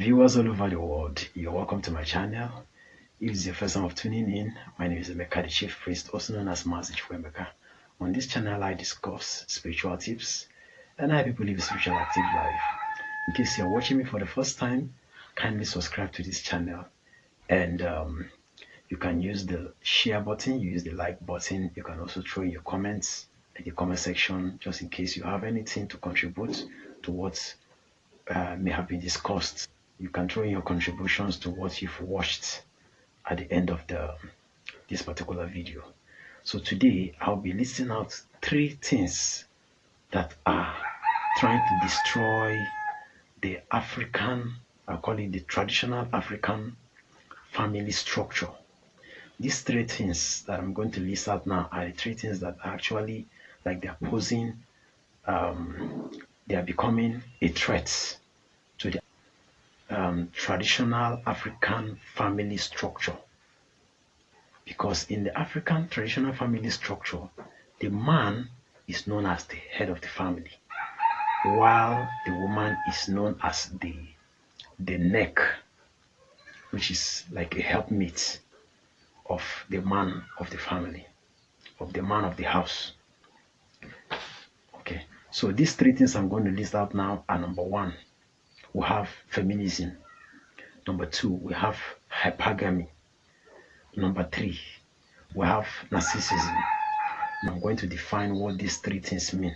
Viewers all over the world, you're welcome to my channel. If it's your first time of tuning in, my name is Emeka, the Chief Priest, also known as Master Chief Emeka. On this channel, I discuss spiritual tips and how people live a spiritual active life. In case you're watching me for the first time, kindly subscribe to this channel. And you can use the share button, use the like button. You can also throw in your comments in the comment section, just in case you have anything to contribute to what may have been discussed. You can throw in your contributions to what you've watched at the end of this particular video. So today I'll be listing out 3 things that are trying to destroy the African, I call it the traditional African family structure. These 3 things that I'm going to list out now are the 3 things that are actually like they're posing, they are becoming a threat to the traditional African family structure. Because in the African traditional family structure, the man is known as the head of the family, while the woman is known as the neck, which is like a helpmate of the man of the family, of the man of the house. Okay, so these 3 things I'm going to list out now are: number 1, we have feminism. Number 2, we have hypergamy. Number 3, we have narcissism. And I'm going to define what these 3 things mean.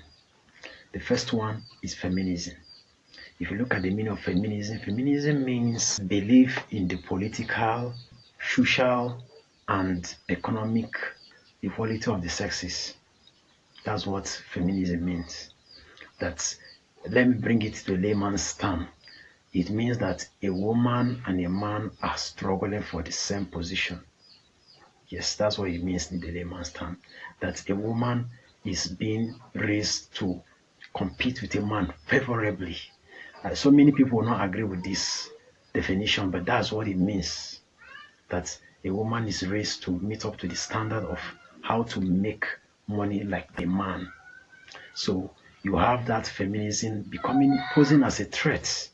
The first one is feminism. If you look at the meaning of feminism, feminism means belief in the political, social, and economic equality of the sexes. That's what feminism means. Let me bring it to a layman's term. It means that a woman and a man are struggling for the same position. Yes, that's what it means in the layman's term. That a woman is being raised to compete with a man favorably. So many people will not agree with this definition, but that's what it means. That a woman is raised to meet up to the standard of how to make money like a man. So you have that feminism posing as a threat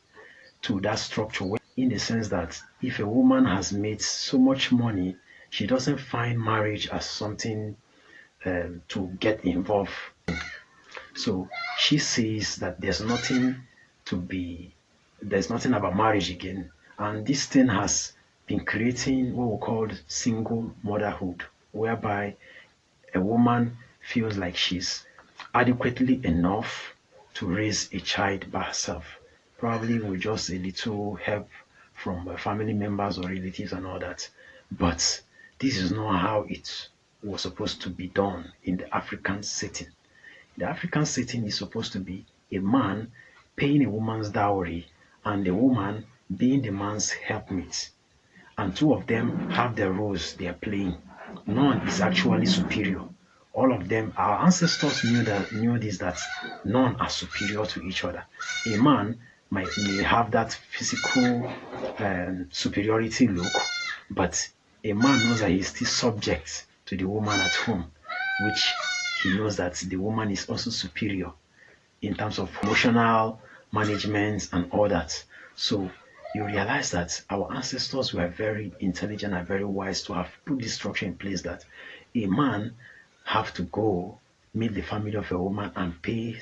to that structure, in the sense that if a woman has made so much money, she doesn't find marriage as something to get involved in. So she sees that there's nothing about marriage again. And this thing has been creating what we call single motherhood, whereby a woman feels like she's adequately enough to raise a child by herself, probably with just a little help from family members or relatives and all that. But this is not how it was supposed to be done in the African setting. The African setting is supposed to be a man paying a woman's dowry and the woman being the man's helpmate. And 2 of them have their roles they are playing. None is actually superior. All of them, our ancestors knew this, that none are superior to each other. A man may have that physical superiority look, but a man knows that he's still subject to the woman at home, which he knows that the woman is also superior in terms of emotional management and all that. So you realize that our ancestors were very intelligent and very wise to have put this structure in place, that a man have to go meet the family of a woman and pay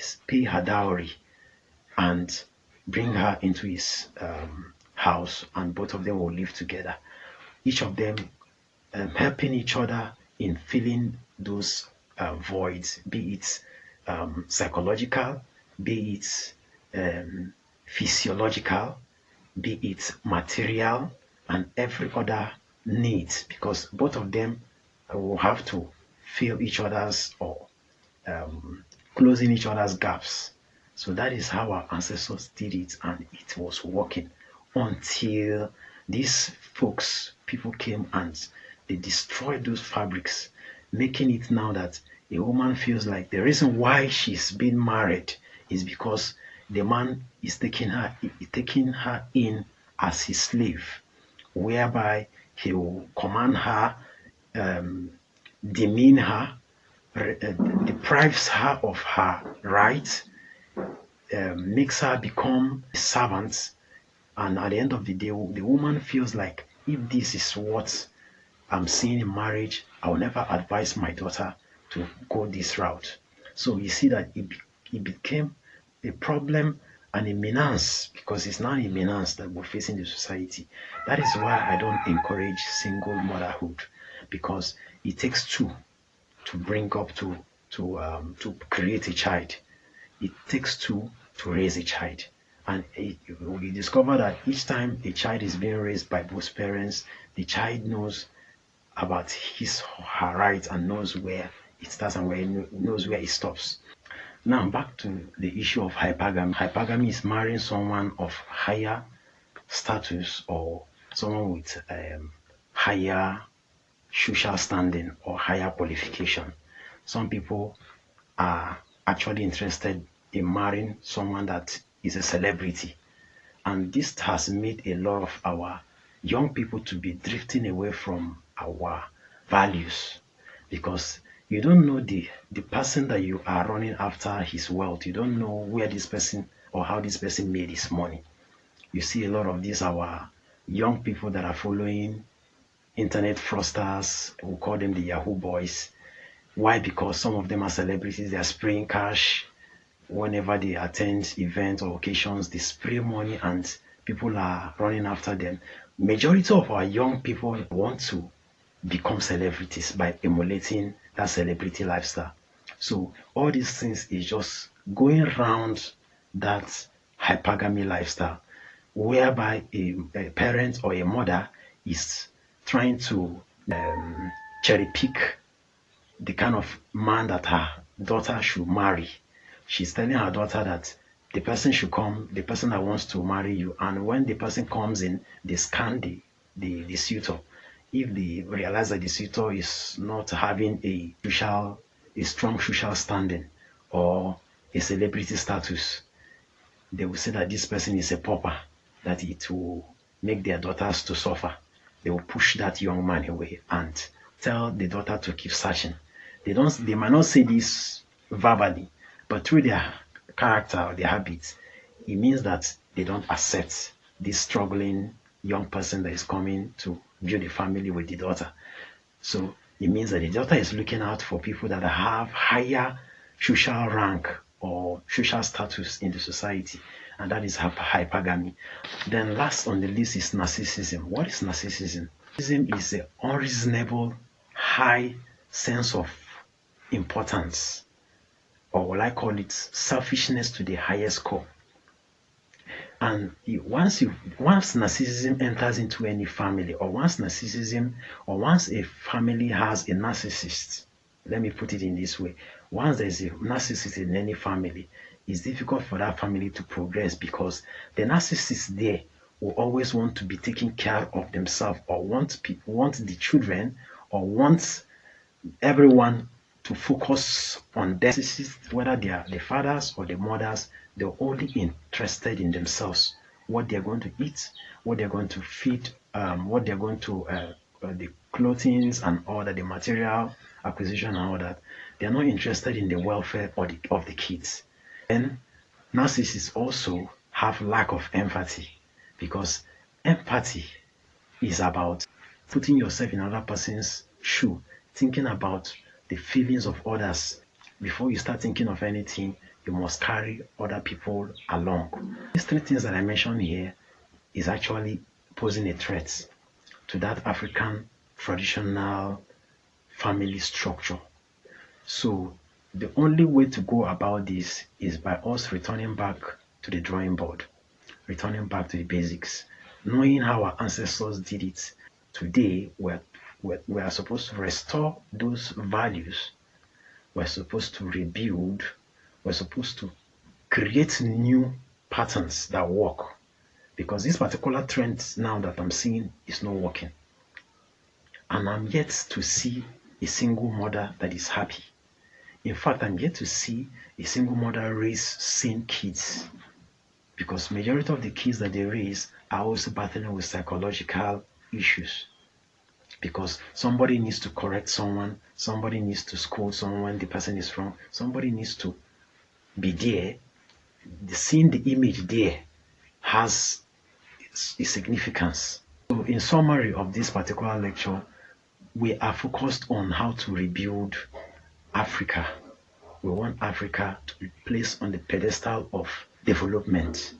her dowry and bring her into his house, and both of them will live together, each of them helping each other in filling those voids, be it psychological, be it physiological, be it material, and every other needs, because both of them will have to fill each other's or closing each other's gaps. So that is how our ancestors did it, and it was working until these people came and they destroyed those fabrics, making it now that a woman feels like the reason why she's being married is because the man is taking her in as his slave, whereby he will command her, demean her, deprives her of her rights, makes her become a servant, And at the end of the day, the woman feels like if this is what I'm seeing in marriage, I will never advise my daughter to go this route. So you see that it became a problem and a menace, because it's now a menace that we're facing the society. That is why I don't encourage single motherhood, because it takes two to bring up to create a child. It takes two to raise a child. And we discover that each time a child is being raised by both parents, the child knows about his or her rights and knows where it starts and knows where it stops. Now back to the issue of hypergamy. Hypergamy is marrying someone of higher status or someone with higher social standing or higher qualification. Some people are actually interested in marrying someone that is a celebrity, and this has made a lot of our young people to be drifting away from our values, because you don't know the person that you are running after his wealth. You don't know where this person or how this person made his money. You see a lot of these our young people that are following internet fraudsters. We call them the Yahoo boys. Why? Because some of them are celebrities. They are spraying cash whenever they attend events or occasions. They spray money and people are running after them. Majority of our young people want to become celebrities by emulating that celebrity lifestyle. So all these things is just going around that hypergamy lifestyle, whereby a parent or a mother is trying to cherry pick the kind of man that her daughter should marry. She's telling her daughter that the person should come, the person that wants to marry you, and when the person comes in, they scan the suitor. If they realize that the suitor is not having a strong social standing or a celebrity status, they will say that this person is a pauper, that it will make their daughters to suffer. They will push that young man away and tell the daughter to keep searching. They might not say this verbally, but through their character or their habits, it means that they don't accept this struggling young person that is coming to view the family with the daughter. So it means that the daughter is looking out for people that have higher social rank or social status in the society, and that is hypergamy. Then last on the list is narcissism. What is narcissism? Narcissism is an unreasonable high sense of importance, or what I call it selfishness to the highest core. And once narcissism enters into any family, or once a family has a narcissist, let me put it in this way: once there's a narcissist in any family, it's difficult for that family to progress, because the narcissist there will always want to be taking care of themselves, or want the children, or want everyone to focus on their narcissists, whether they are the fathers or the mothers. They're only interested in themselves, what they're going to eat, what they're going to feed, what they're going to the clothing and all that, the material acquisition and all that. They're not interested in the welfare of the kids. And narcissists also have lack of empathy, because empathy is about putting yourself in another person's shoe, thinking about the feelings of others. Before you start thinking of anything, you must carry other people along. These three things that I mentioned here is actually posing a threat to that African traditional family structure. So the only way to go about this is by us returning back to the drawing board, returning back to the basics, knowing how our ancestors did it. Today, we are supposed to restore those values. We're supposed to rebuild. We're supposed to create new patterns that work. Because this particular trend now that I'm seeing is not working. And I'm yet to see a single mother that is happy. In fact, I'm yet to see a single mother raise sane kids. Because majority of the kids that they raise are also battling with psychological issues. Because somebody needs to correct someone, somebody needs to scold someone, the person is wrong, somebody needs to be there. Seeing the image there has its significance. So in summary of this particular lecture, we are focused on how to rebuild Africa. We want Africa to be placed on the pedestal of development.